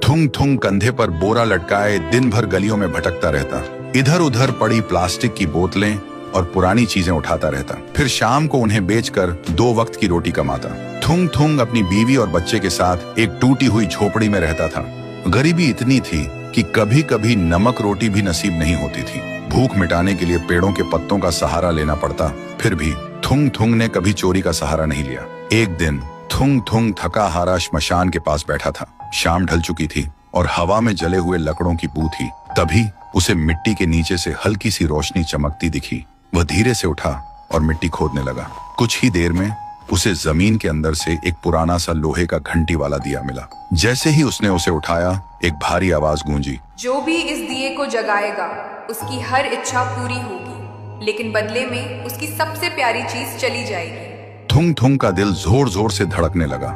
थुंग थुंग कंधे पर बोरा लटकाए दिन भर गलियों में भटकता रहता। इधर उधर पड़ी प्लास्टिक की बोतलें और पुरानी चीजें उठाता रहता। फिर शाम को उन्हें बेचकर 2 वक्त की रोटी कमाता। थुंग थुंग अपनी बीवी और बच्चे के साथ एक टूटी हुई झोपड़ी में रहता था। गरीबी इतनी थी कि कभी कभी नमक रोटी भी नसीब नहीं होती थी। भूख मिटाने के लिए पेड़ों के पत्तों का सहारा लेना पड़ता। फिर भी थुंग थुंग ने कभी चोरी का सहारा नहीं लिया। एक दिन थुंग थुंग थका हारा श्मशान के पास बैठा था। शाम ढल चुकी थी और हवा में जले हुए लकड़ों की बू थी। तभी उसे मिट्टी के नीचे से हल्की सी रोशनी चमकती दिखी। वह धीरे से उठा और मिट्टी खोदने लगा। कुछ ही देर में उसे जमीन के अंदर से एक पुराना सा लोहे का घंटी वाला दिया मिला। जैसे ही उसने उसे उठाया, एक भारी आवाज गूंजी, जो भी इस दिए को जगाएगा उसकी हर इच्छा पूरी होगी, लेकिन बदले में उसकी सबसे प्यारी चीज चली जाएगी। थुंग थुंग का दिल जोर जोर से धड़कने लगा।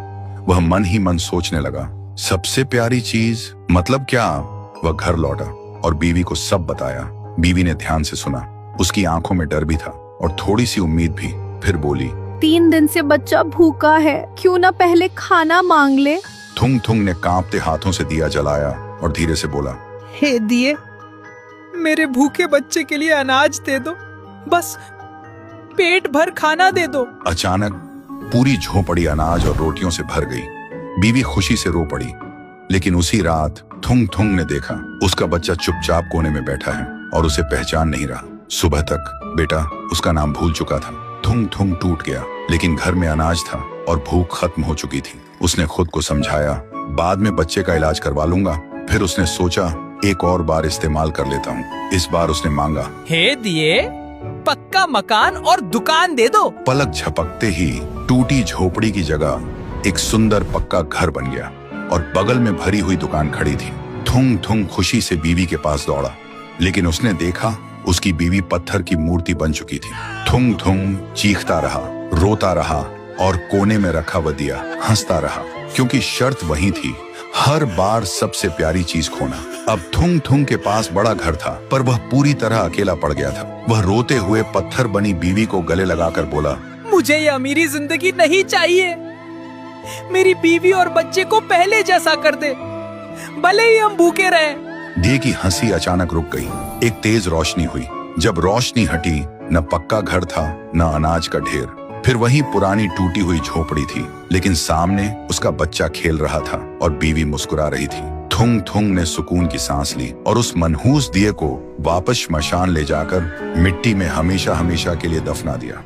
वह मन ही मन सोचने लगा, सबसे प्यारी चीज मतलब क्या? वह घर लौटा और बीवी को सब बताया। बीवी ने ध्यान से सुना। उसकी आंखों में डर भी था और थोड़ी सी उम्मीद भी। फिर बोली, 3 दिन से बच्चा भूखा है, क्यों ना पहले खाना मांग ले। थुंग थुंग ने कांपते हाथों से दिया जलाया और धीरे से बोला, हे दिए, मेरे भूखे बच्चे के लिए अनाज दे दो, बस पेट भर खाना दे दो। अचानक पूरी झोपड़ी अनाज और रोटियों से भर गई। बीवी खुशी से रो पड़ी। लेकिन उसी रात थुंग थुंग ने देखा उसका बच्चा चुपचाप कोने में बैठा है और उसे पहचान नहीं रहा। सुबह तक बेटा उसका नाम भूल चुका था। थुंग थुंग टूट गया, लेकिन घर में अनाज था और भूख खत्म हो चुकी थी। उसने खुद को समझाया, बाद में बच्चे का इलाज करवा लूंगा। फिर उसने सोचा, एक और बार इस्तेमाल कर लेता हूँ। इस बार उसने मांगा, हे दिए, पक्का मकान और दुकान दे दो। पलक झपकते ही टूटी झोपड़ी की जगह एक सुंदर पक्का घर बन गया और बगल में भरी हुई दुकान खड़ी थी। थुंग थुंग खुशी से बीवी के पास दौड़ा, लेकिन उसने देखा उसकी बीवी पत्थर की मूर्ति बन चुकी थी। थुंग थुंग चीखता रहा, रोता रहा और कोने में रखा वह दिया हंसता रहा, क्योंकि शर्त वही थी, हर बार सबसे प्यारी चीज खोना। अब थुंग थुंग के पास बड़ा घर था, पर वह पूरी तरह अकेला पड़ गया था। वह रोते हुए पत्थर बनी बीवी को गले लगाकर बोला, मुझे ये अमीरी जिंदगी नहीं चाहिए। मेरी बीवी और बच्चे को पहले जैसा कर दे, भले ही हम भूखे रहें। दिए की हंसी अचानक रुक गई। एक तेज रोशनी हुई। जब रोशनी हटी, न पक्का घर था न अनाज का ढेर। फिर वही पुरानी टूटी हुई झोपड़ी थी, लेकिन सामने उसका बच्चा खेल रहा था और बीवी मुस्कुरा रही थी। थुंग थुंग ने सुकून की सांस ली और उस मनहूस दिए को वापस श्मशान ले जाकर मिट्टी में हमेशा हमेशा के लिए दफना दिया।